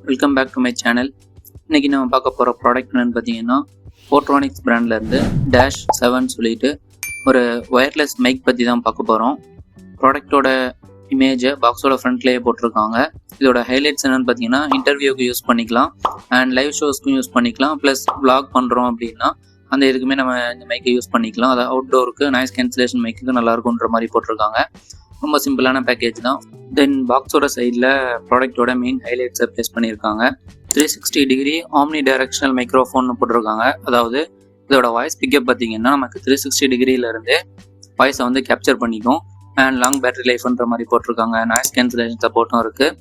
Welcome back to my channel. இன்றைக்கி நம்ம பார்க்க போகிற ப்ராடக்ட் என்னென்னு பார்த்தீங்கன்னா போட்ரானிக்ஸ் பிராண்ட்லேருந்து டேஷ் 7 சொல்லிட்டு ஒரு ஒயர்லெஸ் மைக் பற்றி தான் பார்க்க போகிறோம். ப்ராடக்டோட இமேஜை பாக்ஸோட ஃப்ரண்ட்லேயே போட்டிருக்காங்க. இதோட ஹைலைட்ஸ் என்னென்னு பார்த்தீங்கன்னா இன்டர்வியூக்கு யூஸ் பண்ணிக்கலாம் அண்ட் லைவ் ஷோஸ்க்கும் யூஸ் பண்ணிக்கலாம். ப்ளஸ் vlog பண்ணுறோம் அப்படின்னா அந்த இதுக்குமே நம்ம இந்த மைக்கை யூஸ் பண்ணிக்கலாம். அது அவுட்டோருக்கு நாய்ஸ் கேன்சலேஷன் மைக்குக்கு நல்லாயிருக்குன்ற மாதிரி போட்டிருக்காங்க. ரொம்ப சிம்பிளான பேக்கேஜ் தான். தென் பாக்ஸோட சைடில் ப்ராடக்டோட மெயின் ஹைலைட்ஸை ப்ளேஸ் பண்ணியிருக்காங்க. 360 டிகிரி ஆம்னி டைரக்ஷனல் மைக்ரோஃபோன்னு போட்டிருக்காங்க. அதாவது இதோட வாய்ஸ் பிக்கப் பார்த்தீங்கன்னா நமக்கு 360 டிகிரியிலேருந்து வாய்ஸை வந்து கேப்சர் பண்ணிக்கும். அண்ட் லாங் பேட்டரி லைஃப்ன்ற மாதிரி போட்டிருக்காங்க. நாய்ஸ் கேன்சலேஷன் சப்போர்ட்டும் இருக்குது.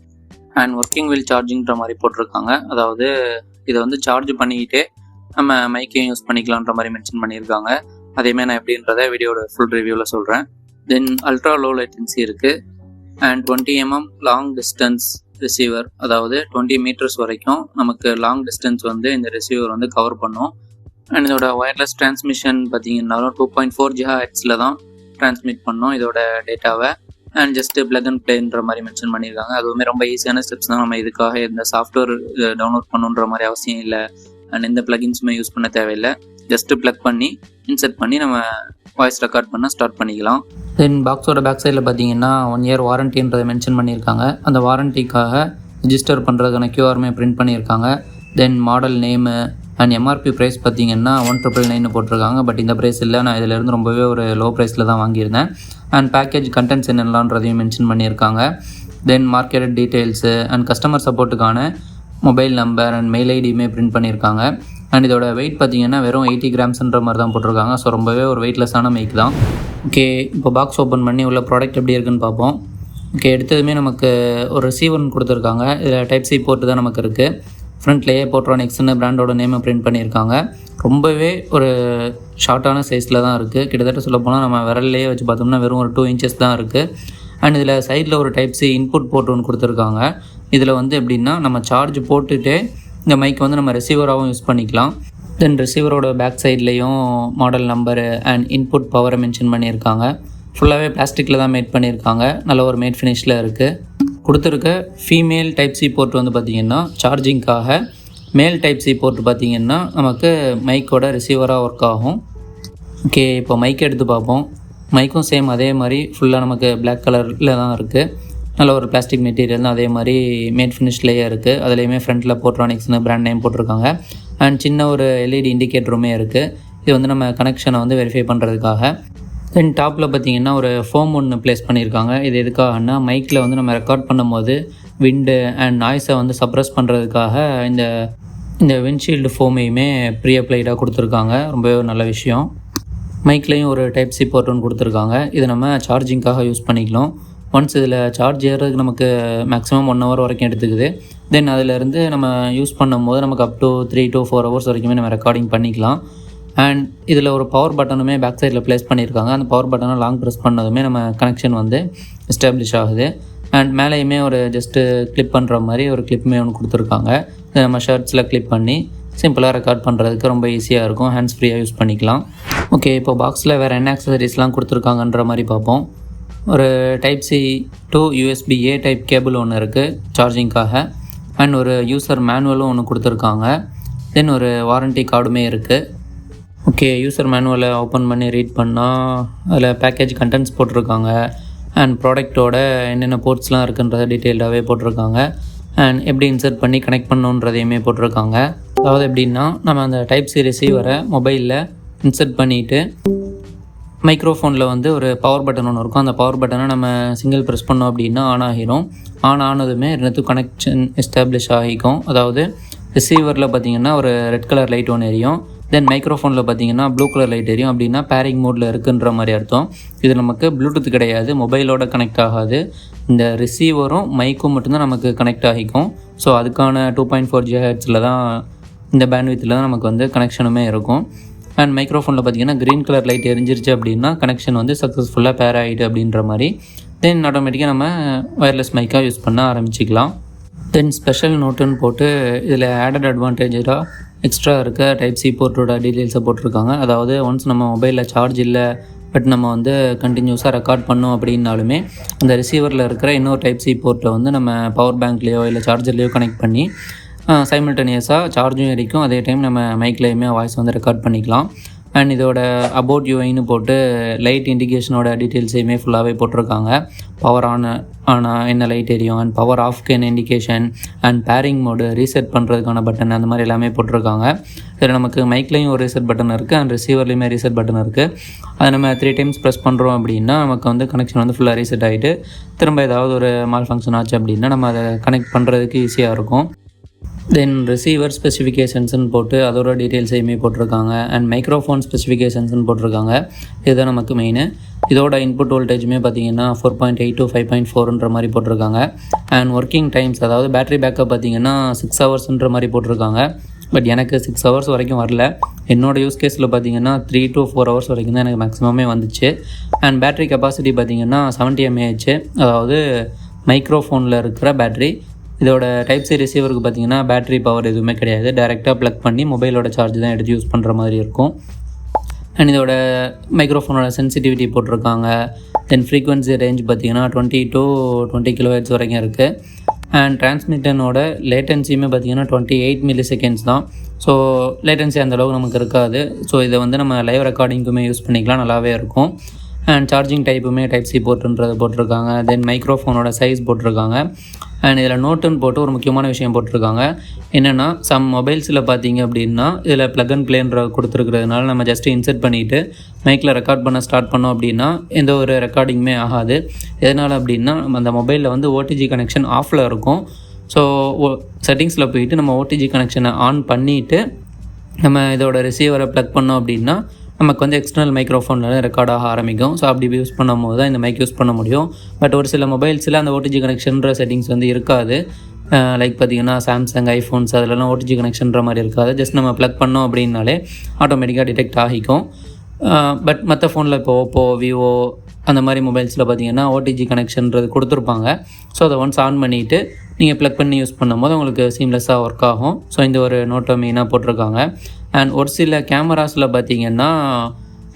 அண்ட் ஒர்க்கிங் வீல் சார்ஜிங்ன்ற மாதிரி போட்டிருக்காங்க. அதாவது இதை வந்து சார்ஜ் பண்ணிக்கிட்டே நம்ம மைக்கையும் யூஸ் பண்ணிக்கலான்ற மாதிரி மென்ஷன் பண்ணியிருக்காங்க. அதேமாதிரி நான் எப்படின்றத வீடியோட ஃபுல் ரிவ்யூவில் சொல்கிறேன். தென் அல்ட்ரா லோ லேட்டன்சி இருக்குது. And 20 mm long distance receiver, அதாவது 20 மீட்டர்ஸ் வரைக்கும் நமக்கு லாங் டிஸ்டன்ஸ் வந்து இந்த ரிசீவர் வந்து கவர் பண்ணும். அண்ட் இதோட ஒயர்லெஸ் டிரான்ஸ்மிஷன் பார்த்தீங்கன்னாலும் 2.4 GHz தான் டிரான்ஸ்மிட் பண்ணும் இதோட டேட்டாவை. அண்ட் ஜஸ்ட்டு ப்ளக் அண்ட் ப்ளேன்ற மாதிரி மென்ஷன் பண்ணியிருக்காங்க. அதுவுமே ரொம்ப ஈஸியான ஸ்டெப்ஸ் தான். நம்ம இதுக்காக இந்த சாஃப்ட்வேர் டவுன்லோட் பண்ணுன்ற மாதிரி அவசியம் இல்லை. அண்ட் எந்த ப்ளகின்ஸுமே யூஸ் பண்ண தேவையில்லை. ஜஸ்ட்டு ப்ளக் பண்ணி இன்செர்ட் பண்ணி நம்ம வாய்ஸ் ரெக்கார்ட் பண்ண ஸ்டார்ட் பண்ணிக்கலாம். தென் பாக்ஸோட பேக் சைடில் பார்த்தீங்கன்னா 1 year வாரண்டின்றதை மென்ஷன் பண்ணியிருக்காங்க. அந்த வாரண்டிக்காக ரிஜிஸ்டர் பண்ணுறதுக்கான QRமே பிரிண்ட் பண்ணியிருக்காங்க. Then model name and MRP price பார்த்தீங்கன்னா 1999 போட்டிருக்காங்க. பட் இந்த ப்ரைஸ் இல்லை, நான் இதிலேருந்து ரொம்பவே ஒரு லோ ப்ரைஸில் தான் வாங்கியிருந்தேன். அண்ட் பேக்கேஜ் கண்டென்ட்ஸ் என்னென்னலான்றதையும் மென்ஷன் பண்ணியிருக்காங்க. Then market details and customer சப்போர்ட்டுக்கான மொபைல் நம்பர் அண்ட் மெயில் ஐடியுமே பிரிண்ட் பண்ணியிருக்காங்க. அண்ட் இதோட வெயிட் பார்த்தீங்கன்னா வெறும் 80 grams மாதிரி தான் போட்டிருக்காங்க. ஸோ ரொம்பவே ஒரு வெயிட்லெஸ்ஸான மைக் தான். ஓகே, இப்போ பாக்ஸ் ஓப்பன் பண்ணி உள்ள ப்ராடக்ட் எப்படி இருக்குன்னு பார்ப்போம். ஓகே, எடுத்ததுமே நமக்கு ஒரு ரிசீவர் கொடுத்துருக்காங்க. இதில் டைப் சி போர்ட்டு தான் நமக்கு இருக்குது. ஃப்ரண்ட்லேயே போட்ரானிக்ஸ்னு பிராண்டோட நேமை பிரிண்ட் பண்ணியிருக்காங்க. ரொம்பவே ஒரு ஷார்ட்டான சைஸில் தான் இருக்குது. கிட்டத்தட்ட சொல்லப்போனால் நம்ம விரல்லையே வச்சு பார்த்தோம்னா வெறும் ஒரு 2 inches தான் இருக்குது. அண்ட் இதில் சைடில் ஒரு டைப் சி இன்புட் போர்ட் ஒன்று கொடுத்துருக்காங்க. இதில் வந்து எப்படின்னா நம்ம சார்ஜ் போட்டுகிட்டே இந்த மைக் வந்து நம்ம ரிசீவராகவும் யூஸ் பண்ணிக்கலாம். தென் ரிசீவரோட பேக் சைட்லேயும் மாடல் நம்பரு அண்ட் இன்புட் பவரை மென்ஷன் பண்ணியிருக்காங்க. ஃபுல்லாகவே பிளாஸ்டிக்கில் தான் மேட் பண்ணியிருக்காங்க. நல்ல ஒரு மேட் ஃபினிஷில் இருக்குது. கொடுத்துருக்க ஃபீமேல் டைப் சி போர்ட் வந்து பார்த்திங்கன்னா சார்ஜிங்காக, மேல் டைப் சி போர்ட் பார்த்திங்கன்னா நமக்கு மைக்கோட ரிசீவராக ஒர்க் ஆகும். ஓகே, இப்போ மைக் எடுத்து பார்ப்போம். மைக்கும் சேம் அதே மாதிரி ஃபுல்லாக நமக்கு பிளாக் கலரில் தான் இருக்குது. நல்ல ஒரு பிளாஸ்டிக் மெட்டீரியல் தான். அதே மாதிரி மேட் ஃபினிஷ்லேயே இருக்குது. அதுலேயுமே ஃப்ரண்ட்டில் போட்ரானிக்ஸ்னு பிராண்ட் நேம் போட்டிருக்காங்க. அண்ட் சின்ன ஒரு LED இண்டிகேட்டருமே இருக்குது. இது வந்து நம்ம கனெக்ஷனை வந்து வெரிஃபை பண்ணுறதுக்காக. தென் டாப்பில் பார்த்திங்கன்னா ஒரு ஃபோம் ஒன்று ப்ளேஸ் பண்ணியிருக்காங்க. இது எதுக்காகனா மைக்கில் வந்து நம்ம ரெக்கார்ட் பண்ணும்போது விண்டு அண்ட் நாய்ஸை வந்து சப்ரஸ் பண்ணுறதுக்காக இந்த விண்ட்ஷீல்டு ஃபோமையுமே ப்ரீ அப்ளைடாக கொடுத்துருக்காங்க. ரொம்பவே ஒரு நல்ல விஷயம். மைக்லேயும் ஒரு டைப் சி போர்ட் ஒன்று கொடுத்துருக்காங்க. இது நம்ம சார்ஜிங்காக யூஸ் பண்ணிக்கலாம். ஒன்ஸ் இதில் சார்ஜ் ஏறதுக்கு நமக்கு மேக்ஸிமம் 1 hour வரைக்கும் எடுத்துக்குது. தென் அதிலேருந்து நம்ம யூஸ் பண்ணும்போது நமக்கு அப் டு 3 to 4 hours வரைக்குமே நம்ம ரெக்கார்டிங் பண்ணிக்கலாம். அண்ட் இதில் ஒரு பவர் பட்டனுமே பேக் சைடில் ப்ளேஸ் பண்ணியிருக்காங்க. அந்த பவர் பட்டனை லாங் ப்ரெஸ் பண்ணதுமே நம்ம கனெக்ஷன் வந்து எஸ்டாப்ளிஷ் ஆகுது. அண்ட் மேலேயுமே ஒரு ஜஸ்ட்டு கிளிப் பண்ணுற மாதிரி ஒரு கிளிப்புமே ஒன்று கொடுத்துருக்காங்க. இதை நம்ம ஷர்ட்ஸில் கிளிப் பண்ணி சிம்பிளாக ரெக்கார்ட் பண்ணுறதுக்கு ரொம்ப ஈஸியாக இருக்கும். ஹேண்ட்ஸ் ஃப்ரீயாக யூஸ் பண்ணிக்கலாம். ஓகே, இப்போ பாக்ஸில் வேறு என்ன ஆக்சசரிஸ்லாம் கொடுத்துருக்காங்கன்ற மாதிரி பார்ப்போம். ஒரு type C to USB-A type cable ஒன்று இருக்குது சார்ஜிங்காக. அண்ட் ஒரு யூசர் மேனுவலும் ஒன்று கொடுத்துருக்காங்க. தென் ஒரு வாரண்ட்டி கார்டுமே இருக்குது. ஓகே, யூசர் மேனுவலை ஓப்பன் பண்ணி ரீட் பண்ணால் அதில் பேக்கேஜ் கண்டென்ட்ஸ் போட்டிருக்காங்க. அண்ட் ப்ராடக்டோட என்னென்ன போர்ட்ஸ்லாம் இருக்குன்றதை டீட்டெயில்டாகவே போட்டிருக்காங்க. அண்ட் எப்படி இன்சர்ட் பண்ணி கனெக்ட் பண்ணணுன்றதையுமே போட்டிருக்காங்க. அதாவது எப்படின்னா நம்ம அந்த டைப் சி ரிசீவரை மொபைலில் இன்சர்ட் பண்ணிவிட்டு மைக்ரோஃபோனில் வந்து ஒரு பவர் பட்டன் ஒன்று இருக்கும். அந்த பவர் பட்டனை நம்ம சிங்கிள் ப்ரெஸ் பண்ணோம் அப்படின்னா ஆன் ஆகிரும். ஆன் ஆனதுமே 2 கனெக்ஷன் எஸ்டாப்ளிஷ் ஆகிக்கும். அதாவது ரிசீவரில் பார்த்திங்கன்னா ஒரு ரெட் கலர் லைட் ஒன்று எரியும். தென் மைக்ரோஃபோனில் பார்த்திங்கன்னா ப்ளூ கலர் லைட் எரியும். அப்படின்னா பேரிங் மோடில் இருக்குன்ற மாதிரி அர்த்தம். இது நமக்கு ப்ளூடூத் கிடையாது, மொபைலோட கனெக்ட் ஆகாது. இந்த ரிசீவரும் மைக்கும் மட்டும்தான் நமக்கு கனெக்ட் ஆகிக்கும். ஸோ அதுக்கான 2.4 GHz தான் இந்த பேண்ட்வித்தில் தான் நமக்கு வந்து கனெக்ஷனுமே இருக்கும். அண்ட் மைக்ரோஃபோனில் பார்த்திங்கன்னா க்ரீன் கலர் லைட் எரிஞ்சிருச்சு அப்படின்னா கனெக்ஷன் வந்து சக்ஸஸ்ஃபுல்லாக பேர் ஆகிட்டு அப்படின்ற மாதிரி. தென் ஆட்டோமேட்டிக்காக நம்ம ஒயர்லெஸ் மைக்காக யூஸ் பண்ண ஆரம்பிச்சிக்கலாம். தென் ஸ்பெஷல் நோட்டுன்னு போட்டு இதில் ஆடட் அட்வான்டேஜாக எக்ஸ்ட்ரா இருக்க டைப் சி போர்ட்டோட டீட்டெயில்ஸை போட்டிருக்காங்க. அதாவது ஒன்ஸ் நம்ம மொபைலில் சார்ஜ் இல்லை பட் நம்ம வந்து கண்டினியூஸாக ரெக்கார்ட் பண்ணோம் அப்படின்னாலுமே அந்த ரிசீவரில் இருக்கிற இன்னொரு டைப் சி போர்ட்டை வந்து நம்ம பவர் பேங்க்லேயோ இல்லை சார்ஜர்லேயோ கனெக்ட் பண்ணி சைமல்டேனியஸாக சார்ஜும் எரிக்கும், அதே டைம் நம்ம மைக்லேயுமே வாய்ஸ் வந்து ரெக்கார்ட் பண்ணிக்கலாம். அண்ட் இதோட அபவுட் யூஐன்னு போட்டு லைட் இண்டிகேஷனோட டீட்டெயில்ஸையுமே ஃபுல்லாகவே போட்டிருக்காங்க. பவர் ஆனால் என்ன லைட் எரியும், அண்ட் பவர் ஆஃப்க்கு என்ன indication, and pairing mode, reset பண்ணுறதுக்கான பட்டன், அந்த மாதிரி எல்லாமே போட்டிருக்காங்க. இதில் நமக்கு மைக்லேயும் ஒரு ரீசெட் பட்டன் இருக்குது, அண்ட் ரிசீவர்லேயுமே ரீசெட் பட்டன் இருக்குது. அதை நம்ம 3 times ப்ரெஸ் பண்ணுறோம் அப்படின்னா நமக்கு வந்து கனெக்ஷன் வந்து ஃபுல்லாக ரீசெட் ஆகிட்டு திரும்ப ஏதாவது ஒரு மால் ஃபங்க்ஷன் ஆச்சு அப்படின்னா நம்ம அதை கனெக்ட் பண்ணுறதுக்கு ஈஸியாக இருக்கும். தென் ரிசீவர் ஸ்பெசிஃபிகேஷன்ஸ்னு போட்டு அதோட டீட்டெயில்ஸையுமே போட்டிருக்காங்க. அண்ட் மைக்ரோஃபோன் ஸ்பெசிஃபிகேஷன்ஸ்னு போட்டிருக்காங்க. இதுதான் நமக்கு மெயின். இதோட இன்புட் வோல்டேஜுமே பார்த்தீங்கன்னா 4.8 to 5.4ன்ற மாதிரி போட்டிருக்காங்க. அண்ட் ஒர்க்கிங் டைம்ஸ், அதாவது பேட்டரி பேக்கப் பார்த்தீங்கன்னா 6 hours மாதிரி போட்டிருக்காங்க. பட் எனக்கு 6 hours வரைக்கும் வரல. என்னோடய யூஸ் கேஸில் பார்த்தீங்கன்னா 3 to 4 hours வரைக்கும் தான் எனக்கு மேக்ஸிமமே வந்துச்சு. அண்ட் பேட்டரி கெப்பாசிட்டி பார்த்தீங்கன்னா 70 mAh, அதாவது மைக்ரோஃபோனில் இருக்கிற பேட்டரி. இதோட டைப் சி ரிசீவருக்கு பார்த்தீங்கன்னா பேட்டரி பவர் எதுவுமே கிடையாது, டைரெக்டாக ப்ளக் பண்ணி மொபைலோட சார்ஜ் தான் எடுத்து யூஸ் பண்ணுற மாதிரி இருக்கும். அண்ட் இதோட மைக்ரோஃபோனோட சென்சிட்டிவிட்டி போட்டிருக்காங்க. தென் ஃப்ரீக்வன்சி ரேஞ்ச் பார்த்தீங்கன்னா 20 to 20 kHz வரைக்கும் இருக்குது. அண்ட் டிரான்ஸ்மிட்டனோட லேட்டன்சியுமே பார்த்தீங்கன்னா 28 milliseconds தான். ஸோ லேட்டன்சி அந்தளவுக்கு நமக்கு இருக்காது. ஸோ இதை வந்து நம்ம லைவ் ரெக்கார்டிங்க்குமே யூஸ் பண்ணிக்கலாம், நல்லாவே இருக்கும். அண்ட் சார்ஜிங் டைப்புமே டைப் சி போர்ட்டுன்றது போட்டிருக்காங்க. தென் மைக்ரோஃபோனோட சைஸ் போட்டிருக்காங்க. அண்ட் இதில் நோட்டுன்னு போட்டு ஒரு முக்கியமான விஷயம் போட்டிருக்காங்க. என்னென்னா, சம் மொபைல்ஸில் பார்த்தீங்க அப்படின்னா இதில் ப்ளக் அண்ட் ப்ளேன்ற கொடுத்துருக்கிறதுனால நம்ம ஜஸ்ட்டு இன்சர்ட் பண்ணிவிட்டு மைக்கில் ரெக்கார்ட் பண்ண ஸ்டார்ட் பண்ணோம் அப்படின்னா எந்த ஒரு ரெக்கார்டிங்குமே ஆகாது. எதனால் அப்படின்னா நம்ம அந்த மொபைலில் வந்து ஓடிஜி கனெக்ஷன் ஆஃபில் இருக்கும். ஸோ செட்டிங்ஸில் போயிட்டு நம்ம ஓடிஜி கனெக்ஷனை ஆன் பண்ணிவிட்டு நம்ம இதோட ரிசீவரை ப்ளக் பண்ணோம் அப்படின்னா நமக்கு வந்து எக்ஸ்டர்னல் மைக்ரோஃபோனில் ரெக்கார்ட் ஆக ஆரம்பிக்கும். ஸோ அப்படி யூஸ் பண்ணும்போது தான் இந்த மைக் யூஸ் பண்ண முடியும். பட் ஒரு சில மொபைல்ஸில் அந்த ஓடிஜி கனெக்ஷன்ற செட்டிங்ஸ் வந்து இருக்காது. லைக் பார்த்திங்கன்னா சாம்சங், ஐஃபோன்ஸ் அதிலலாம் ஓடிஜி கனெக்ஷன்ற மாதிரி இருக்காது. ஜஸ்ட் நம்ம ப்ளக் பண்ணோம் அப்படின்னாலே ஆட்டோமேட்டிக்காக டிடெக்ட் ஆகிக்கும். பட் மற்ற ஃபோனில் இப்போ ஓப்போ, விவோ அந்த மாதிரி மொபைல்ஸில் பார்த்திங்கன்னா ஓடிஜி கனெக்ஷன்றது கொடுத்துருப்பாங்க. ஸோ அதை ஒன்ஸ் ஆன் பண்ணிவிட்டு நீங்கள் ப்ளக் பண்ணி யூஸ் பண்ணும்போது உங்களுக்கு சீம்லெஸ்ஸாக ஒர்க் ஆகும். ஸோ இந்த ஒரு நோட்டை மெயினாக போட்டிருக்காங்க. அண்ட் ஒரு சில கேமராஸில் பார்த்திங்கன்னா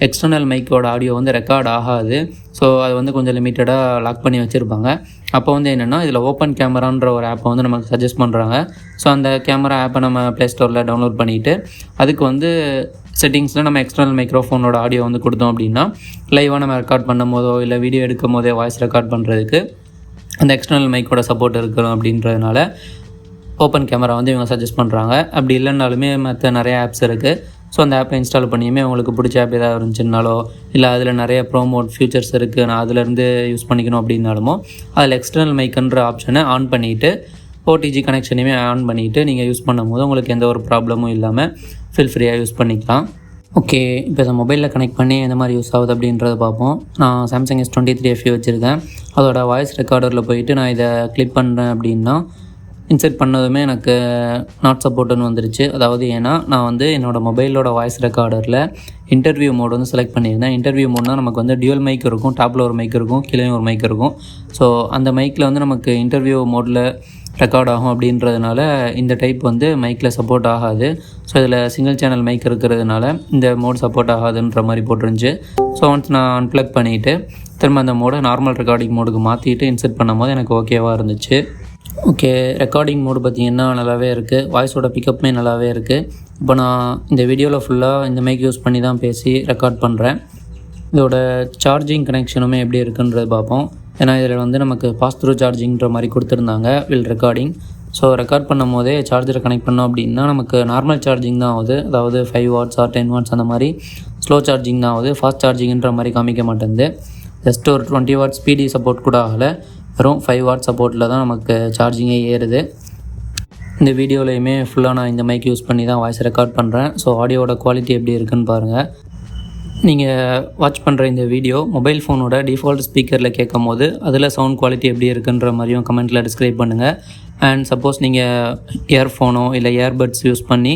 எக்ஸ்டர்னல் மைக்கோட ஆடியோ வந்து ரெக்கார்ட் ஆகாது. ஸோ அது வந்து கொஞ்சம் லிமிட்டடாக லாக் பண்ணி வச்சுருப்பாங்க. அப்போ வந்து என்னென்னா இதில் ஓப்பன் கேமரான்ற ஒரு ஆப்பை வந்து நமக்கு சஜஸ்ட் பண்ணுறாங்க. ஸோ அந்த கேமரா ஆப்பை நம்ம ப்ளே ஸ்டோரில் டவுன்லோட் பண்ணிவிட்டு அதுக்கு வந்து செட்டிங்ஸில் நம்ம எக்ஸ்டர்னல் மைக்ரோஃபோனோட ஆடியோ வந்து கொடுத்தோம் அப்படின்னா லைவாக நம்ம ரெக்கார்ட் பண்ணும் போதோ இல்லை வீடியோ எடுக்கும் போதே வாய்ஸ் ரெக்கார்ட் பண்ணுறதுக்கு அந்த எக்ஸ்டர்னல் மைக்கோட சப்போர்ட் இருக்கணும். அப்படின்றதுனால ஓப்பன் கேமரா வந்து இவங்க சஜஸ்ட் பண்ணுறாங்க. அப்படி இல்லைனாலுமே மற்ற நிறைய ஆப்ஸ் இருக்குது. ஸோ அந்த ஆப்பை இன்ஸ்டால் பண்ணியுமே உங்களுக்கு பிடிச்ச ஆப் ஏதாவது இருந்துச்சுனாலோ இல்லை அதில் நிறைய ப்ரோமோட் ஃபியூச்சர்ஸ் இருக்குது, நான் அதிலேருந்து யூஸ் பண்ணிக்கணும் அப்படின்னாலுமோ அதில் எக்ஸ்டர்னல் மைக்குன்ற ஆப்ஷனை ஆன் பண்ணிவிட்டு ஓடிஜி கனெக்ஷனையுமே ஆன் பண்ணிவிட்டு நீங்கள் யூஸ் பண்ணும் போது உங்களுக்கு எந்த ஒரு ப்ராப்ளமும் இல்லாமல் ஃபீல் ஃப்ரீயாக யூஸ் பண்ணிக்கலாம். ஓகே, இப்போ இந்த மொபைலில் கனெக்ட் பண்ணி எந்த மாதிரி யூஸ் ஆகுது அப்படின்றத பார்ப்போம். நான் சாம்சங் S23 FE வச்சுருக்கேன். அதோட வாய்ஸ் ரெக்கார்டரில் போயிட்டு நான் இதை கிளிக் பண்ணுறேன் அப்படின்னா இன்சர்ட் பண்ணதுமே எனக்கு நாட் சப்போர்ட்டுன்னு வந்துருச்சு. அதாவது ஏன்னா நான் வந்து என்னோடய மொபைலோட வாய்ஸ் ரெக்கார்டரில் இன்டர்வியூ மோட் வந்து செலக்ட் பண்ணியிருந்தேன். இன்டர்வியூ மோட்னால் நமக்கு வந்து டியூவல் மைக் இருக்கும், டாப்பில் ஒரு மைக் இருக்கும், கீழே ஒரு மைக் இருக்கும். ஸோ அந்த மைக்கில் வந்து நமக்கு இன்டர்வியூ மோடில் ரெக்கார்ட் ஆகும். அப்படின்றதுனால இந்த டைப் வந்து மைக்கில் சப்போர்ட் ஆகாது. ஸோ இதில் சிங்கிள் சேனல் மைக் இருக்கிறதுனால இந்த மோட் சப்போர்ட் ஆகாதுன்ற மாதிரி போட்டுருந்துச்சு. ஸோ ஒன்ஸ் நான் அன்ப்ளக் பண்ணிவிட்டு திரும்ப அந்த மோடை நார்மல் ரெக்கார்டிங் மோடுக்கு மாற்றிட்டு இன்சர்ட் பண்ணும் போது எனக்கு ஓகேவாக இருந்துச்சு. ஓகே, ரெக்கார்டிங் மோடு பார்த்திங்கன்னா நல்லாவே இருக்குது. வாய்ஸோட பிக்கப்புமே நல்லாவே இருக்குது. இப்போ நான் இந்த வீடியோவில் ஃபுல்லாக இந்த மைக் யூஸ் பண்ணி தான் பேசி ரெக்கார்ட் பண்ணுறேன். இதோட சார்ஜிங் கனெக்ஷனுமே எப்படி இருக்குன்றது பார்ப்போம். ஏன்னா இதில் வந்து நமக்கு பாஸ் த்ரூ சார்ஜிங்கிற மாதிரி கொடுத்துருந்தாங்க வில் ரெக்கார்டிங். ஸோ ரெக்கார்ட் பண்ணும் போதே சார்ஜரை கனெக்ட் பண்ணோம் அப்படின்னா நமக்கு நார்மல் சார்ஜிங் தான் ஆகுது. அதாவது 5 watts or 10 watts அந்த மாதிரி ஸ்லோ சார்ஜிங் தான் ஆகுது. ஃபாஸ்ட் சார்ஜிங்கிற மாதிரி காமிக்க மாட்டேங்குது. ஜஸ்ட் ஒரு 20 watts PD சப்போர்ட் கூட ஆகலை. வெறும் 5 watt சப்போர்ட்டில் தான் நமக்கு சார்ஜிங்கே ஏறுது. இந்த வீடியோலையுமே ஃபுல்லாக நான் இந்த மைக் யூஸ் பண்ணி தான் வாய்ஸ் ரெக்கார்ட் பண்ணுறேன். ஸோ ஆடியோட குவாலிட்டி எப்படி இருக்குன்னு பாருங்கள். நீங்கள் வாட்ச் பண்ணுற இந்த வீடியோ மொபைல் ஃபோனோட டிஃபால்ட் ஸ்பீக்கரில் கேட்கும் போது அதில் சவுண்ட் குவாலிட்டி எப்படி இருக்குன்ற மாதிரியும் கமெண்ட்டில் டிஸ்கிரைப் பண்ணுங்கள். அண்ட் சப்போஸ் நீங்கள் இயர்ஃபோனோ இல்லை இயர்பட்ஸ் யூஸ் பண்ணி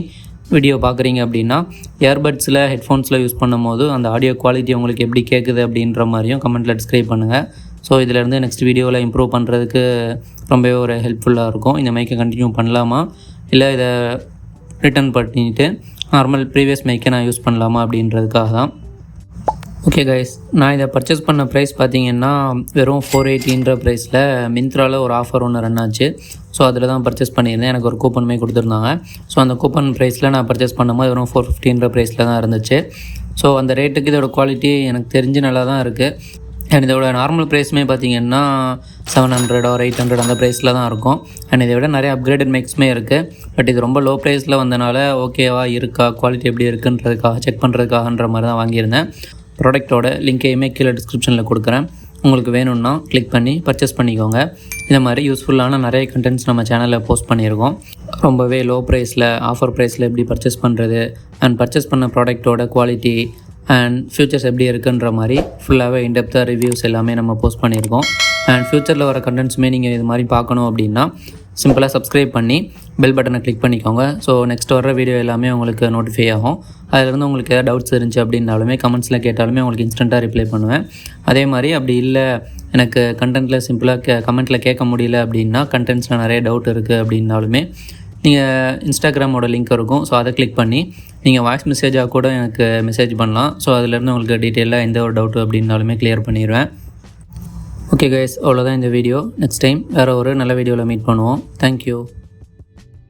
வீடியோ பார்க்குறீங்க அப்படின்னா இயர்பட்ஸில் ஹெட்ஃபோன்ஸில் யூஸ் பண்ணும் போது அந்த ஆடியோ குவாலிட்டி உங்களுக்கு எப்படி கேட்குது அப்படின்ற மாதிரியும் கமெண்ட்டில் டிஸ்கிரைப் பண்ணுங்கள். ஸோ இதிலேருந்து நெக்ஸ்ட் வீடியோவில் இம்ப்ரூவ் பண்ணுறதுக்கு ரொம்பவே ஒரு ஹெல்ப்ஃபுல்லாக இருக்கும். இந்த மைக்கை கண்டினியூ பண்ணலாமா இல்லை இதை ரிட்டர்ன் பண்ணிவிட்டு நார்மல் ப்ரீவியஸ் மைக்கை நான் யூஸ் பண்ணலாமா அப்படின்றதுக்காக தான். ஓகே கைஸ், நான் இதை பர்ச்சேஸ் பண்ண ப்ரைஸ் பார்த்தீங்கன்னா வெறும் 480 ப்ரைஸில் மிந்த்ராவில் ஒரு ஆஃபர் ஒன்று ரன் ஆச்சு. ஸோ அதில் தான் பர்ச்சேஸ் பண்ணியிருந்தேன். எனக்கு ஒரு கூப்பனுமே கொடுத்துருந்தாங்க. ஸோ அந்த கூப்பன் ப்ரைஸில் நான் பர்ச்சேஸ் பண்ணும்போது வெறும் 450 ப்ரைஸில் தான் இருந்துச்சு. ஸோ அந்த ரேட்டுக்கு இதோட குவாலிட்டி எனக்கு தெரிஞ்சு நல்லா தான் இருக்குது. அண்ட் இதோட நார்மல் ப்ரைஸுமே பார்த்தீங்கன்னா 700 or 800 அந்த ப்ரைஸில் தான் இருக்கும். அண்ட் இதை விட நிறைய அப்கிரேடட் மேக்ஸுமே இருக்குது. பட் இது ரொம்ப லோ ப்ரைஸில் வந்தனால ஓகேவா இருக்கா, குவாலிட்டி எப்படி இருக்குன்றதுக்காக செக் பண்ணுறதுக்காகன்ற மாதிரி தான் வாங்கியிருந்தேன். ப்ராடக்ட்டோட லிங்கையுமே கீழே டிஸ்கிரிப்ஷனில் கொடுக்குறேன். உங்களுக்கு வேணும்னா கிளிக் பண்ணி பர்ச்சேஸ் பண்ணிக்கோங்க. இந்த மாதிரி யூஸ்ஃபுல்லான நிறைய கண்டென்ட்ஸ் நம்ம சேனலில் போஸ்ட் பண்ணியிருக்கோம். ரொம்பவே லோ ப்ரைஸில் ஆஃபர் ப்ரைஸில் எப்படி பர்ச்சேஸ் பண்ணுறது அண்ட் பர்ச்சேஸ் பண்ண ப்ராடக்ட்டோட குவாலிட்டி அண்ட் ஃபியூச்சர்ஸ் எப்படி இருக்குன்ற மாதிரி ஃபுல்லாகவே இன்டெப்த்தாக ரிவ்யூஸ் எல்லாமே நம்ம போஸ்ட் பண்ணியிருக்கோம். அண்ட் ஃப்யூச்சரில் வர கண்டென்ட்ஸுமே நீங்கள் இது மாதிரி பார்க்கணும் அப்படின்னா சிம்பிளாக சப்ஸ்கிரைப் பண்ணி பெல் பட்டனை கிளிக் பண்ணிக்கோங்க. ஸோ நெக்ஸ்ட் வர வீடியோ எல்லாமே உங்களுக்கு நோட்டிஃபை ஆகும். அதிலிருந்து உங்களுக்கு ஏதாவது டவுட்ஸ் இருந்துச்சு அப்படின்னாலுமே கமெண்ட்ஸில் கேட்டாலுமே உங்களுக்கு இன்ஸ்டண்ட்டாக ரிப்ளை பண்ணுவேன். அதே மாதிரி அப்படி இல்லை எனக்கு கண்டென்ட்டில் சிம்பிளாக கமெண்ட்டில் கேட்க முடியல அப்படின்னா, கண்டென்ட்ஸில் நிறைய டவுட் இருக்குது அப்படின்னாலுமே நீங்கள் இன்ஸ்டாகிராமோட லிங்க் இருக்கும். ஸோ அதை கிளிக் பண்ணி நீங்கள் வாய்ஸ் மெசேஜாக கூட எனக்கு மெசேஜ் பண்ணலாம். ஸோ அதிலேருந்து உங்களுக்கு டீட்டெயிலாக எந்த ஒரு டவுட்டு அப்படின்னாலுமே கிளியர் பண்ணிடுவேன். ஓகே கைஸ், அவ்வளோதான் இந்த வீடியோ. நெக்ஸ்ட் டைம் வேறு ஒரு நல்ல வீடியோவில் மீட் பண்ணுவோம். தேங்க்யூ.